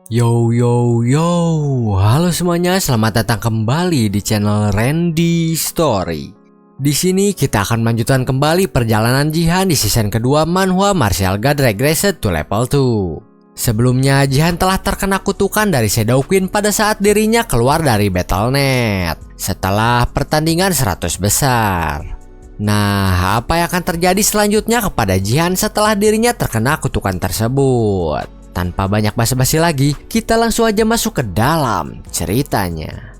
Yo yo yo, halo semuanya, selamat datang kembali di channel Randy Story. Di sini kita akan melanjutkan kembali perjalanan Jihan di season kedua manhwa Martial God Regressed to Level 2. Sebelumnya Jihan telah terkena kutukan dari Shadow Queen pada saat dirinya keluar dari Battle.net setelah pertandingan 100 besar. Nah, apa yang akan terjadi selanjutnya kepada Jihan setelah dirinya terkena kutukan tersebut? Tanpa banyak basa-basi lagi, kita langsung aja masuk ke dalam ceritanya.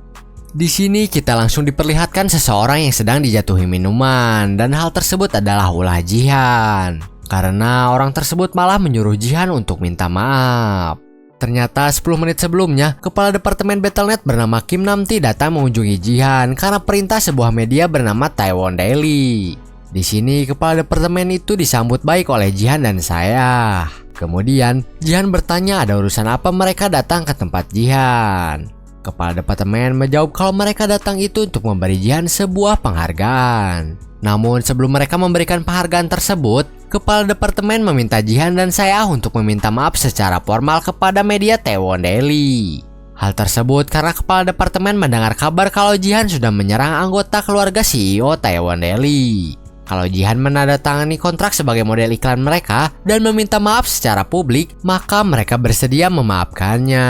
Di sini kita langsung diperlihatkan seseorang yang sedang dijatuhi minuman, dan hal tersebut adalah ulah Jihan. Karena orang tersebut malah menyuruh Jihan untuk minta maaf. Ternyata 10 menit sebelumnya, kepala departemen Battle.net bernama Kim Namti datang mengunjungi Jihan karena perintah sebuah media bernama Taiwan Daily. Di sini kepala departemen itu disambut baik oleh Jihan dan saya. Kemudian, Jihan bertanya ada urusan apa mereka datang ke tempat Jihan. Kepala departemen menjawab kalau mereka datang itu untuk memberi Jihan sebuah penghargaan. Namun sebelum mereka memberikan penghargaan tersebut, kepala departemen meminta Jihan dan saya untuk meminta maaf secara formal kepada media Taiwan Daily. Hal tersebut karena kepala departemen mendengar kabar kalau Jihan sudah menyerang anggota keluarga CEO Taiwan Daily. Kalau Jihan menandatangani kontrak sebagai model iklan mereka dan meminta maaf secara publik, maka mereka bersedia memaafkannya.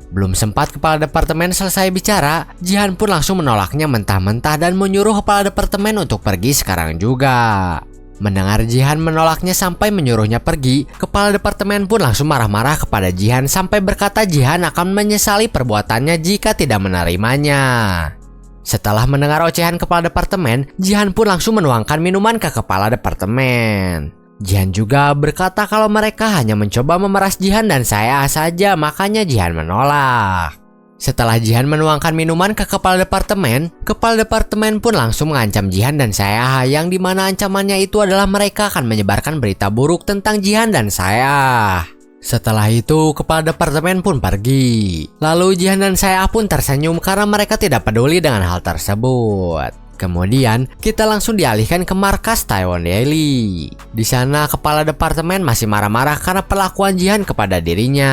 Belum sempat kepala departemen selesai bicara, Jihan pun langsung menolaknya mentah-mentah dan menyuruh kepala departemen untuk pergi sekarang juga. Mendengar Jihan menolaknya sampai menyuruhnya pergi, kepala departemen pun langsung marah-marah kepada Jihan sampai berkata Jihan akan menyesali perbuatannya jika tidak menerimanya. Setelah mendengar ocehan kepala departemen, Jihan pun langsung menuangkan minuman ke kepala departemen. Jihan juga berkata kalau mereka hanya mencoba memeras Jihan dan saya saja, makanya Jihan menolak. Setelah Jihan menuangkan minuman ke kepala departemen pun langsung mengancam Jihan dan saya, yang dimana ancamannya itu adalah mereka akan menyebarkan berita buruk tentang Jihan dan saya. Setelah itu, kepala departemen pun pergi. Lalu Jihan dan saya pun tersenyum karena mereka tidak peduli dengan hal tersebut. Kemudian, kita langsung dialihkan ke markas Taiwan Daily. Di sana, kepala departemen masih marah-marah karena perlakuan Jihan kepada dirinya.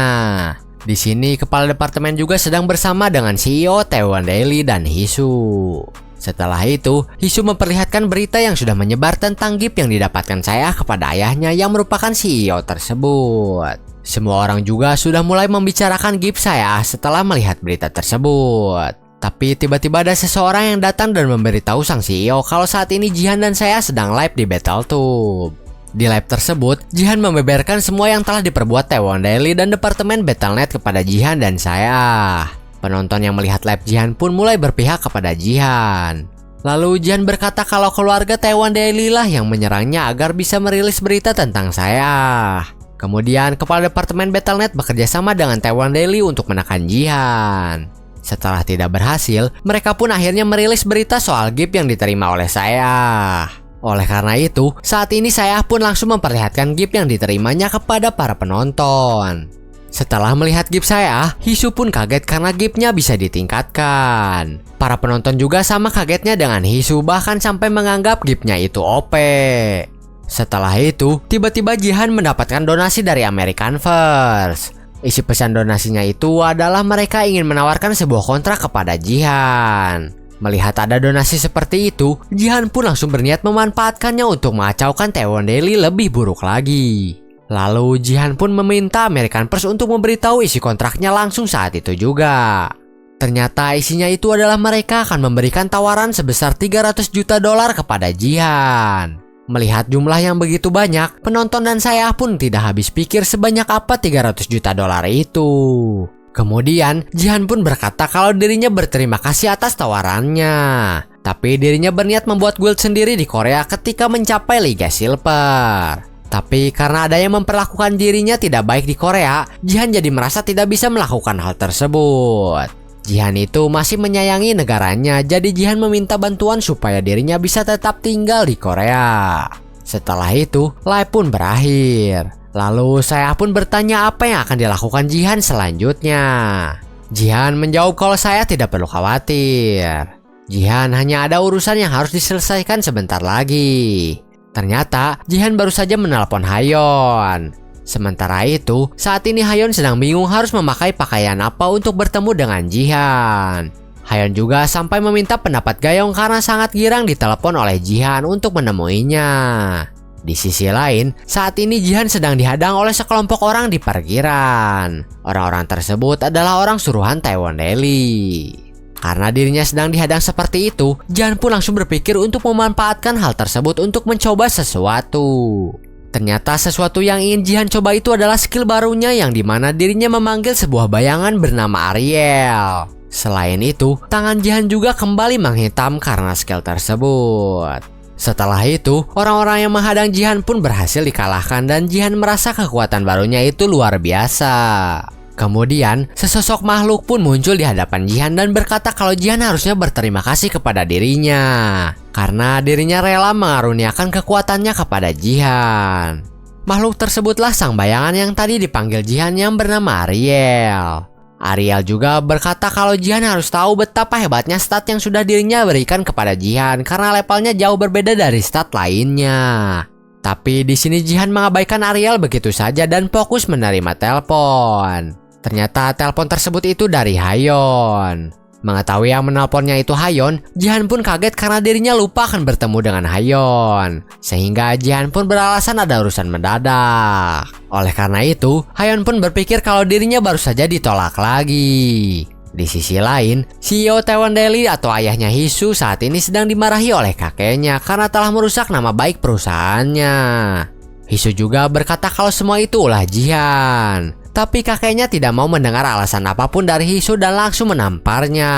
Di sini, kepala departemen juga sedang bersama dengan CEO Taiwan Daily dan Hisu. Setelah itu, Hisu memperlihatkan berita yang sudah menyebar tentang gift yang didapatkan saya kepada ayahnya yang merupakan CEO tersebut. Semua orang juga sudah mulai membicarakan gift saya setelah melihat berita tersebut. Tapi tiba-tiba ada seseorang yang datang dan memberitahu sang CEO kalau saat ini Jihan dan saya sedang live di Battle.tube. Di live tersebut, Jihan membeberkan semua yang telah diperbuat Taiwan Daily dan departemen Battle.net kepada Jihan dan saya. Penonton yang melihat live Jihan pun mulai berpihak kepada Jihan. Lalu Jihan berkata kalau keluarga Taiwan Daily lah yang menyerangnya agar bisa merilis berita tentang saya. Kemudian kepala departemen Battle.net bekerja sama dengan Taiwan Daily untuk menekan Jihan. Setelah tidak berhasil, mereka pun akhirnya merilis berita soal gift yang diterima oleh saya. Oleh karena itu, saat ini saya pun langsung memperlihatkan gift yang diterimanya kepada para penonton. Setelah melihat gift saya, Hisu pun kaget karena giftnya bisa ditingkatkan. Para penonton juga sama kagetnya dengan Hisu, bahkan sampai menganggap giftnya itu OP. Setelah itu, tiba-tiba Jihan mendapatkan donasi dari American First. Isi pesan donasinya itu adalah mereka ingin menawarkan sebuah kontrak kepada Jihan. Melihat ada donasi seperti itu, Jihan pun langsung berniat memanfaatkannya untuk mengacaukan Taiwan Daily lebih buruk lagi. Lalu Jihan pun meminta American First untuk memberitahu isi kontraknya langsung saat itu juga. Ternyata isinya itu adalah mereka akan memberikan tawaran sebesar 300 juta dolar kepada Jihan. Melihat jumlah yang begitu banyak, penonton dan saya pun tidak habis pikir sebanyak apa 300 juta dolar itu. Kemudian, Jihan pun berkata kalau dirinya berterima kasih atas tawarannya. Tapi dirinya berniat membuat guild sendiri di Korea ketika mencapai Liga Silver. Tapi karena ada yang memperlakukan dirinya tidak baik di Korea, Jihan jadi merasa tidak bisa melakukan hal tersebut. Jihan itu masih menyayangi negaranya, jadi Jihan meminta bantuan supaya dirinya bisa tetap tinggal di Korea. Setelah itu, live pun berakhir. Lalu saya pun bertanya apa yang akan dilakukan Jihan selanjutnya. Jihan menjawab kalau saya tidak perlu khawatir. Jihan hanya ada urusan yang harus diselesaikan sebentar lagi. Ternyata Jihan baru saja menelpon Hayon. Sementara itu, saat ini Hayeon sedang bingung harus memakai pakaian apa untuk bertemu dengan Jihan. Hayeon juga sampai meminta pendapat Gayong karena sangat girang ditelepon oleh Jihan untuk menemuinya. Di sisi lain, saat ini Jihan sedang dihadang oleh sekelompok orang di parkiran. Orang-orang tersebut adalah orang suruhan Taewon-dae. Karena dirinya sedang dihadang seperti itu, Jihan pun langsung berpikir untuk memanfaatkan hal tersebut untuk mencoba sesuatu. Ternyata sesuatu yang ingin Jihan coba itu adalah skill barunya yang dimana dirinya memanggil sebuah bayangan bernama Ariel. Selain itu, tangan Jihan juga kembali menghitam karena skill tersebut. Setelah itu, orang-orang yang menghadang Jihan pun berhasil dikalahkan dan Jihan merasa kekuatan barunya itu luar biasa. Kemudian, sesosok makhluk pun muncul di hadapan Jihan dan berkata kalau Jihan harusnya berterima kasih kepada dirinya karena dirinya rela mengaruniakan kekuatannya kepada Jihan. Makhluk tersebutlah sang bayangan yang tadi dipanggil Jihan yang bernama Ariel. Ariel juga berkata kalau Jihan harus tahu betapa hebatnya stat yang sudah dirinya berikan kepada Jihan karena levelnya jauh berbeda dari stat lainnya. Tapi di sini Jihan mengabaikan Ariel begitu saja dan fokus menerima telepon. Ternyata telepon tersebut itu dari Hayeon. Mengetahui yang menelponnya itu Hayeon, Jihan pun kaget karena dirinya lupa akan bertemu dengan Hayeon. Sehingga Jihan pun beralasan ada urusan mendadak. Oleh karena itu, Hayeon pun berpikir kalau dirinya baru saja ditolak lagi. Di sisi lain, CEO Taewon-dae atau ayahnya Hisu saat ini sedang dimarahi oleh kakeknya karena telah merusak nama baik perusahaannya. Hisu juga berkata kalau semua itu ulah Jihan. Tapi kakeknya tidak mau mendengar alasan apapun dari Hisu dan langsung menamparnya.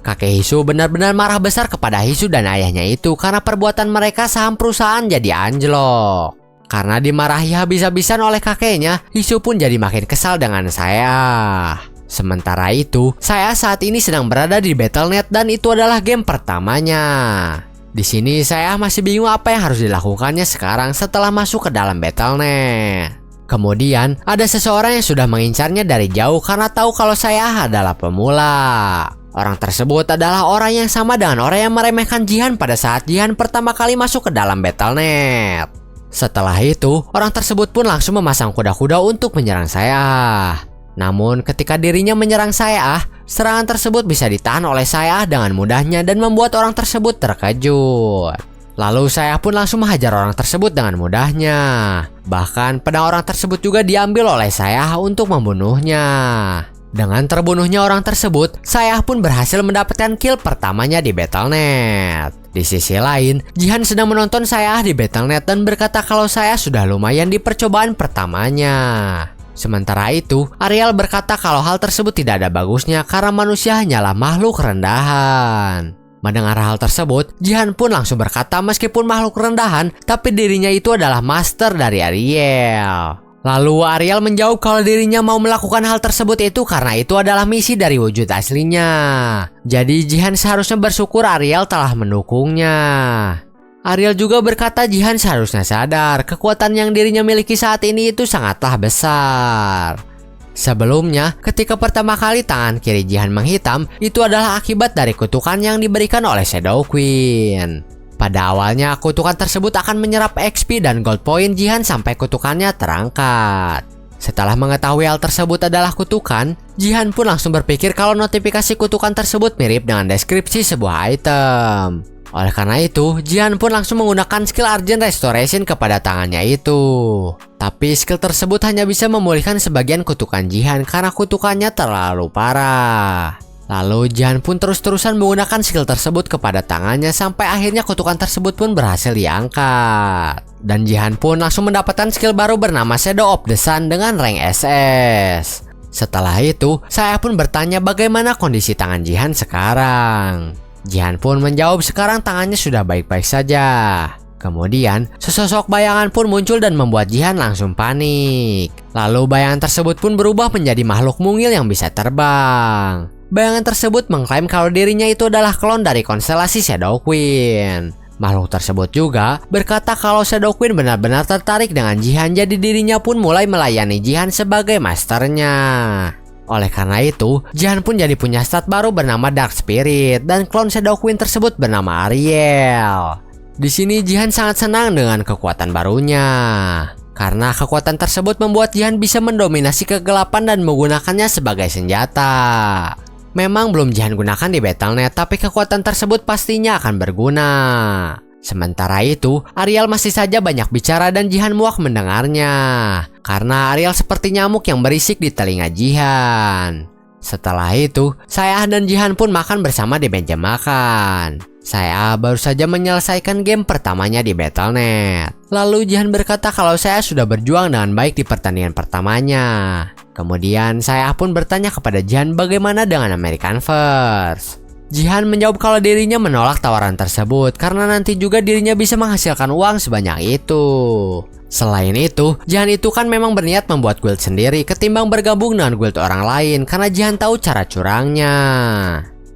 Kakek Hisu benar-benar marah besar kepada Hisu dan ayahnya itu karena perbuatan mereka saham perusahaan jadi anjlok. Karena dimarahi habis-habisan oleh kakeknya, Hisu pun jadi makin kesal dengan saya. Sementara itu, saya saat ini sedang berada di Battle.net dan itu adalah game pertamanya. Di sini saya masih bingung apa yang harus dilakukannya sekarang setelah masuk ke dalam Battle.net. Kemudian ada seseorang yang sudah mengincarnya dari jauh karena tahu kalau saya adalah pemula. Orang tersebut adalah orang yang sama dengan orang yang meremehkan Jihan pada saat Jihan pertama kali masuk ke dalam Battle.net. Setelah itu, orang tersebut pun langsung memasang kuda-kuda untuk menyerang saya. Namun ketika dirinya menyerang saya, serangan tersebut bisa ditahan oleh saya dengan mudahnya dan membuat orang tersebut terkejut. Lalu saya pun langsung menghajar orang tersebut dengan mudahnya. Bahkan pedang orang tersebut juga diambil oleh saya untuk membunuhnya. Dengan terbunuhnya orang tersebut, saya pun berhasil mendapatkan kill pertamanya di Battle.net. Di sisi lain, Jihan sedang menonton saya di Battle.net dan berkata kalau saya sudah lumayan di percobaan pertamanya. Sementara itu, Ariel berkata kalau hal tersebut tidak ada bagusnya karena manusia hanyalah makhluk rendahan. Mendengar hal tersebut, Jihan pun langsung berkata meskipun makhluk rendahan, tapi dirinya itu adalah master dari Ariel. Lalu Ariel menjawab kalau dirinya mau melakukan hal tersebut itu karena itu adalah misi dari wujud aslinya. Jadi Jihan seharusnya bersyukur Ariel telah mendukungnya. Ariel juga berkata Jihan seharusnya sadar kekuatan yang dirinya miliki saat ini itu sangatlah besar. Sebelumnya, ketika pertama kali tangan kiri Jihan menghitam, itu adalah akibat dari kutukan yang diberikan oleh Shadow Queen. Pada awalnya, kutukan tersebut akan menyerap XP dan gold point Jihan sampai kutukannya terangkat. Setelah mengetahui hal tersebut adalah kutukan, Jihan pun langsung berpikir kalau notifikasi kutukan tersebut mirip dengan deskripsi sebuah item. Oleh karena itu, Jihan pun langsung menggunakan skill Argent Restoration kepada tangannya itu. Tapi skill tersebut hanya bisa memulihkan sebagian kutukan Jihan karena kutukannya terlalu parah. Lalu Jihan pun terus-terusan menggunakan skill tersebut kepada tangannya sampai akhirnya kutukan tersebut pun berhasil diangkat. Dan Jihan pun langsung mendapatkan skill baru bernama Shadow of the Sun dengan rank SS. Setelah itu, saya pun bertanya bagaimana kondisi tangan Jihan sekarang. Jihan pun menjawab sekarang tangannya sudah baik-baik saja. Kemudian, sesosok bayangan pun muncul dan membuat Jihan langsung panik. Lalu bayangan tersebut pun berubah menjadi makhluk mungil yang bisa terbang. Bayangan tersebut mengklaim kalau dirinya itu adalah klon dari konstelasi Shadow Queen. Makhluk tersebut juga berkata kalau Shadow Queen benar-benar tertarik dengan Jihan, jadi dirinya pun mulai melayani Jihan sebagai masternya. Oleh karena itu, Jihan pun jadi punya stat baru bernama Dark Spirit dan klon Shadow Queen tersebut bernama Ariel. Di sini Jihan sangat senang dengan kekuatan barunya. Karena kekuatan tersebut membuat Jihan bisa mendominasi kegelapan dan menggunakannya sebagai senjata. Memang belum Jihan gunakan di Battle.net, tapi kekuatan tersebut pastinya akan berguna. Sementara itu, Ariel masih saja banyak bicara dan Jihan muak mendengarnya. Karena Ariel seperti nyamuk yang berisik di telinga Jihan. Setelah itu, Saeah dan Jihan pun makan bersama di meja makan. Saeah baru saja menyelesaikan game pertamanya di Battle.net. Lalu Jihan berkata kalau Saeah sudah berjuang dengan baik di pertandingan pertamanya. Kemudian Saeah pun bertanya kepada Jihan bagaimana dengan American First. Jihan menjawab kalau dirinya menolak tawaran tersebut karena nanti juga dirinya bisa menghasilkan uang sebanyak itu. Selain itu, Jihan itu kan memang berniat membuat guild sendiri ketimbang bergabung dengan guild orang lain karena Jihan tahu cara curangnya.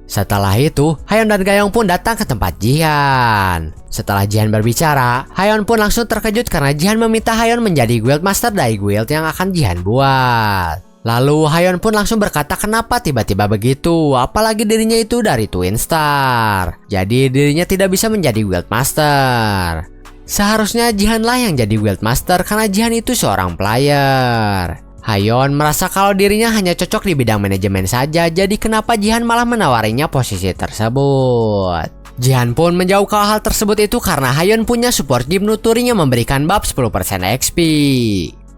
Setelah itu, Hayeon dan Gayong pun datang ke tempat Jihan. Setelah Jihan berbicara, Hayeon pun langsung terkejut karena Jihan meminta Hayeon menjadi guild master dari guild yang akan Jihan buat. Lalu Hayeon pun langsung berkata kenapa tiba-tiba begitu, apalagi dirinya itu dari Twin Star. Jadi dirinya tidak bisa menjadi guild master. Seharusnya Jihan lah yang jadi guild master karena Jihan itu seorang player. Hayeon merasa kalau dirinya hanya cocok di bidang manajemen saja, jadi kenapa Jihan malah menawarinya posisi tersebut. Jihan pun menjawab kalau hal tersebut itu karena Hayeon punya support game nuturinya memberikan buff 10% XP.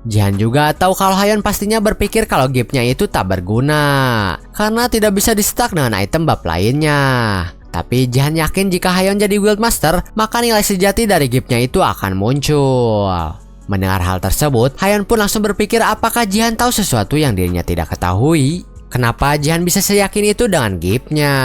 Jihan juga tahu kalau Hayeon pastinya berpikir kalau gift-nya itu tak berguna karena tidak bisa di-stack dengan item buff lainnya. Tapi Jihan yakin jika Hayeon jadi guild master, maka nilai sejati dari gift-nya itu akan muncul. Mendengar hal tersebut, Hayeon pun langsung berpikir apakah Jihan tahu sesuatu yang dirinya tidak ketahui. Kenapa Jihan bisa seyakin itu dengan gift-nya?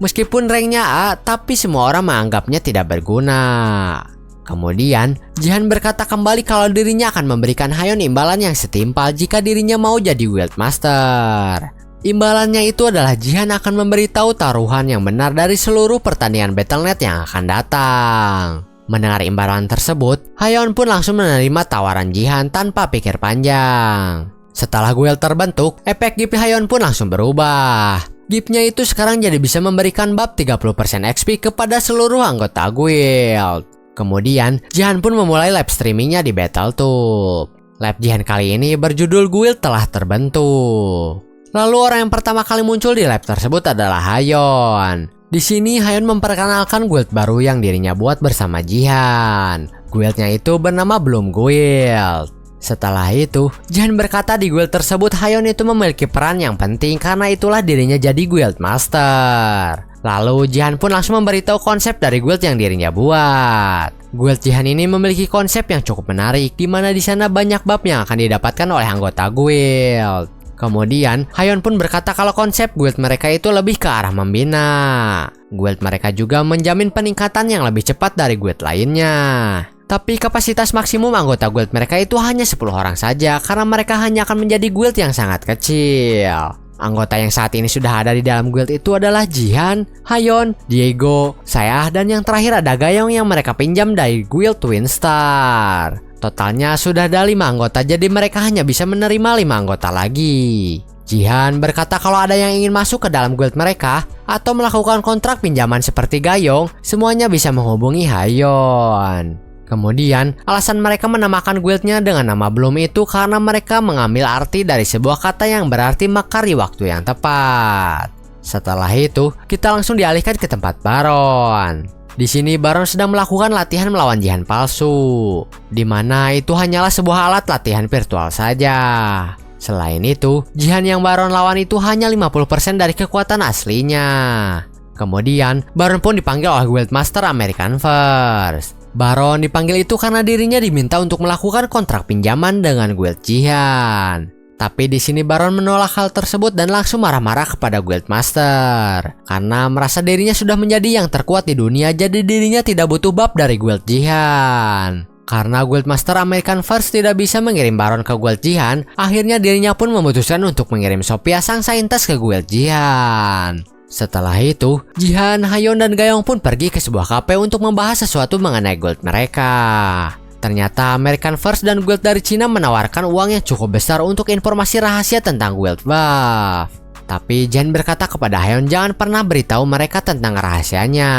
Meskipun ranknya A, tapi semua orang menganggapnya tidak berguna. Kemudian, Jihan berkata kembali kalau dirinya akan memberikan Hayeon imbalan yang setimpal jika dirinya mau jadi guild master. Imbalannya itu adalah Jihan akan memberitahu taruhan yang benar dari seluruh pertandingan Battle.net yang akan datang. Mendengar imbalan tersebut, Hayeon pun langsung menerima tawaran Jihan tanpa pikir panjang. Setelah guild terbentuk, efek gift Hayeon pun langsung berubah. Gift-nya itu sekarang jadi bisa memberikan buff 30% XP kepada seluruh anggota guild. Kemudian, Jihan pun memulai live streamingnya di Battletube. Live Jihan kali ini berjudul Guild telah terbentuk. Lalu orang yang pertama kali muncul di live tersebut adalah Hayeon. Di sini Hayeon memperkenalkan guild baru yang dirinya buat bersama Jihan. Guildnya itu bernama Bloom Guild. Setelah itu, Jihan berkata di guild tersebut Hayeon itu memiliki peran yang penting karena itulah dirinya jadi guild master. Lalu Jihan pun langsung memberitahu konsep dari guild yang dirinya buat. Guild Jihan ini memiliki konsep yang cukup menarik, di mana di sana banyak bab yang akan didapatkan oleh anggota guild. Kemudian, Hayeon pun berkata kalau konsep guild mereka itu lebih ke arah membina. Guild mereka juga menjamin peningkatan yang lebih cepat dari guild lainnya. Tapi kapasitas maksimum anggota guild mereka itu hanya 10 orang saja karena mereka hanya akan menjadi guild yang sangat kecil. Anggota yang saat ini sudah ada di dalam guild itu adalah Jihan, Hayeon, Diego, Saeah, dan yang terakhir ada Gayong yang mereka pinjam dari guild Twin Star. Totalnya sudah ada 5 anggota, jadi mereka hanya bisa menerima 5 anggota lagi. Jihan berkata kalau ada yang ingin masuk ke dalam guild mereka atau melakukan kontrak pinjaman seperti Gayong, semuanya bisa menghubungi Hayeon. Kemudian, alasan mereka menamakan guildnya dengan nama Bloom itu karena mereka mengambil arti dari sebuah kata yang berarti mekar di waktu yang tepat. Setelah itu, kita langsung dialihkan ke tempat Baron. Di sini Baron sedang melakukan latihan melawan Jihan palsu, di mana itu hanyalah sebuah alat latihan virtual saja. Selain itu, Jihan yang Baron lawan itu hanya 50% dari kekuatan aslinya. Kemudian, Baron pun dipanggil oleh Guild Master American First. Baron dipanggil itu karena dirinya diminta untuk melakukan kontrak pinjaman dengan Guild Jihan. Tapi di sini Baron menolak hal tersebut dan langsung marah-marah kepada Guild Master karena merasa dirinya sudah menjadi yang terkuat di dunia, jadi dirinya tidak butuh bab dari Guild Jihan. Karena Guild Master American First tidak bisa mengirim Baron ke Guild Jihan, akhirnya dirinya pun memutuskan untuk mengirim Sophia sang saintis ke Guild Jihan. Setelah itu, Jihan, Hayeon, dan Gayong pun pergi ke sebuah kafe untuk membahas sesuatu mengenai guild mereka. Ternyata American First dan guild dari Cina menawarkan uang yang cukup besar untuk informasi rahasia tentang guild buff. Tapi Jihan berkata kepada Hayeon jangan pernah beritahu mereka tentang rahasianya.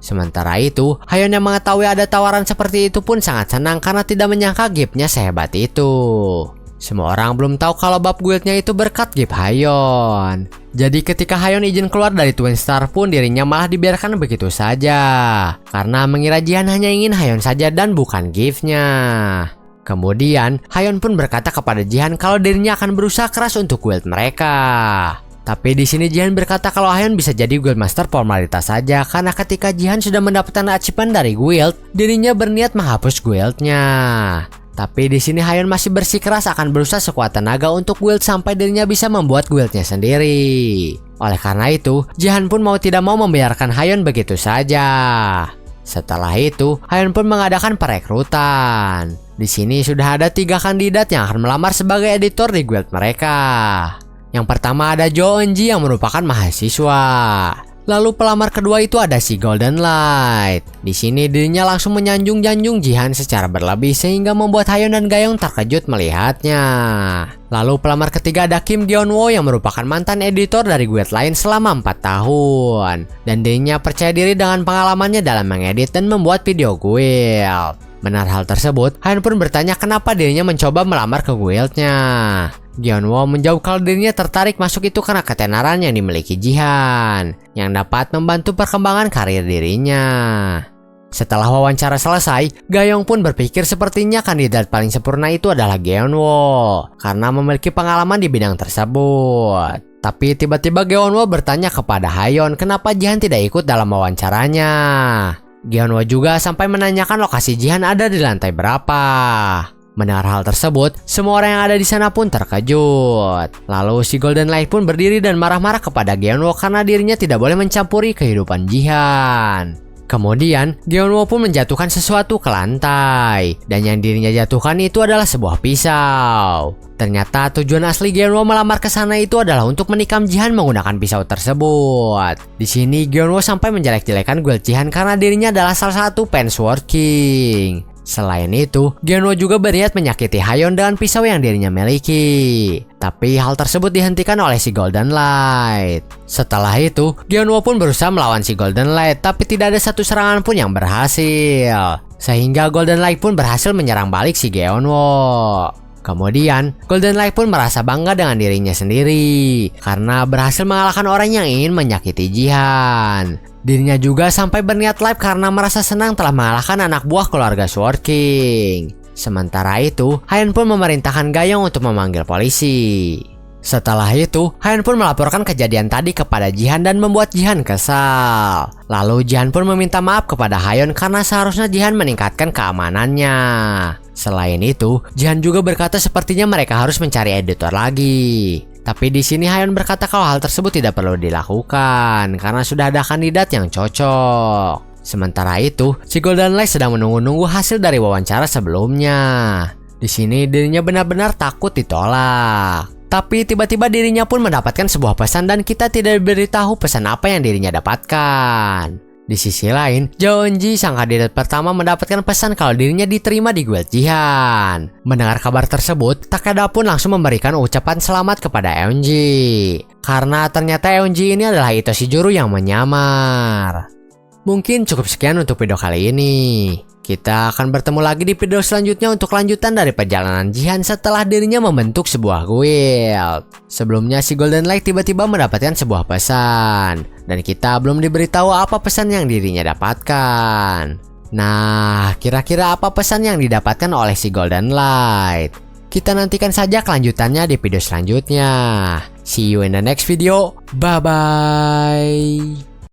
Sementara itu, Hayon yang mengetahui ada tawaran seperti itu pun sangat senang karena tidak menyangka giftnya sehebat itu. Semua orang belum tahu kalau bab guildnya itu berkat gift Hayon. Jadi ketika Hayon izin keluar dari Twin Star pun dirinya malah dibiarkan begitu saja. Karena mengira Jihan hanya ingin Hayon saja dan bukan giftnya. Kemudian, Hayon pun berkata kepada Jihan kalau dirinya akan berusaha keras untuk guild mereka. Tapi di sini Jihan berkata kalau Hayon bisa jadi guild master formalitas saja karena ketika Jihan sudah mendapatkan achievement dari guild, dirinya berniat menghapus guildnya. Tapi di sini Hayon masih bersikeras akan berusaha sekuat tenaga untuk guild sampai dirinya bisa membuat guildnya sendiri. Oleh karena itu, Jihan pun mau tidak mau membiarkan Hayon begitu saja. Setelah itu, Hayon pun mengadakan perekrutan. Di sini sudah ada 3 kandidat yang akan melamar sebagai editor di guild mereka. Yang pertama ada Jo Eunji yang merupakan mahasiswa. Lalu pelamar kedua itu ada si Golden Light. Di sini dirinya langsung menyanjung-janjung Jihan secara berlebih sehingga membuat Hayon dan Gayong terkejut melihatnya. Lalu pelamar ketiga ada Kim Gyeonwo yang merupakan mantan editor dari guild lain selama 4 tahun. Dan dirinya percaya diri dengan pengalamannya dalam mengedit dan membuat video guild. Benar hal tersebut, Hayon pun bertanya kenapa dirinya mencoba melamar ke guildnya. Gyeonwo menjawab kalau dirinya tertarik masuk itu karena ketenaran yang dimiliki Jihan, yang dapat membantu perkembangan karir dirinya. Setelah wawancara selesai, Gayong pun berpikir sepertinya kandidat paling sempurna itu adalah Gyeonwo, karena memiliki pengalaman di bidang tersebut. Tapi tiba-tiba Gyeonwo bertanya kepada Hayon kenapa Jihan tidak ikut dalam wawancaranya. Gyeonwo juga sampai menanyakan lokasi Jihan ada di lantai berapa. Mendengar hal tersebut, semua orang yang ada di sana pun terkejut. Lalu si Golden Light pun berdiri dan marah-marah kepada Gyeonwo karena dirinya tidak boleh mencampuri kehidupan Jihan. Kemudian, Gyeonwo pun menjatuhkan sesuatu ke lantai, dan yang dirinya jatuhkan itu adalah sebuah pisau. Ternyata tujuan asli Gyeonwo melamar ke sana itu adalah untuk menikam Jihan menggunakan pisau tersebut. Di sini Gyeonwo sampai menjelek-jelekan guild Jihan karena dirinya adalah salah satu Pensword King. Selain itu, Gyeonwo juga berniat menyakiti Hayon dengan pisau yang dirinya miliki. Tapi hal tersebut dihentikan oleh si Golden Light. Setelah itu, Gyeonwo pun berusaha melawan si Golden Light, tapi tidak ada satu serangan pun yang berhasil. Sehingga Golden Light pun berhasil menyerang balik si Gyeonwo. Kemudian, Golden Light pun merasa bangga dengan dirinya sendiri karena berhasil mengalahkan orang yang ingin menyakiti Jihan. Dirinya juga sampai berniat live karena merasa senang telah mengalahkan anak buah keluarga Sword King. Sementara itu, Hayon pun memerintahkan Gayong untuk memanggil polisi. Setelah itu, Hayon pun melaporkan kejadian tadi kepada Jihan dan membuat Jihan kesal. Lalu Jihan pun meminta maaf kepada Hayon karena seharusnya Jihan meningkatkan keamanannya. Selain itu, Jihan juga berkata sepertinya mereka harus mencari editor lagi. Tapi di sini Hayon berkata kalau hal tersebut tidak perlu dilakukan karena sudah ada kandidat yang cocok. Sementara itu, si Golden Light sedang menunggu-nunggu hasil dari wawancara sebelumnya. Di sini dirinya benar-benar takut ditolak. Tapi tiba-tiba dirinya pun mendapatkan sebuah pesan dan kita tidak diberitahu pesan apa yang dirinya dapatkan. Di sisi lain, Jo Eunji sang kandidat pertama mendapatkan pesan kalau dirinya diterima di guild Jihan. Mendengar kabar tersebut, Takeda pun langsung memberikan ucapan selamat kepada Eunji. Karena ternyata Eunji ini adalah Itoshi Juru yang menyamar. Mungkin cukup sekian untuk video kali ini. Kita akan bertemu lagi di video selanjutnya untuk lanjutan dari perjalanan Jihan setelah dirinya membentuk sebuah guild. Sebelumnya si Golden Light tiba-tiba mendapatkan sebuah pesan. Dan kita belum diberitahu apa pesan yang dirinya dapatkan. Nah, kira-kira apa pesan yang didapatkan oleh si Golden Light? Kita nantikan saja kelanjutannya di video selanjutnya. See you in the next video. Bye-bye.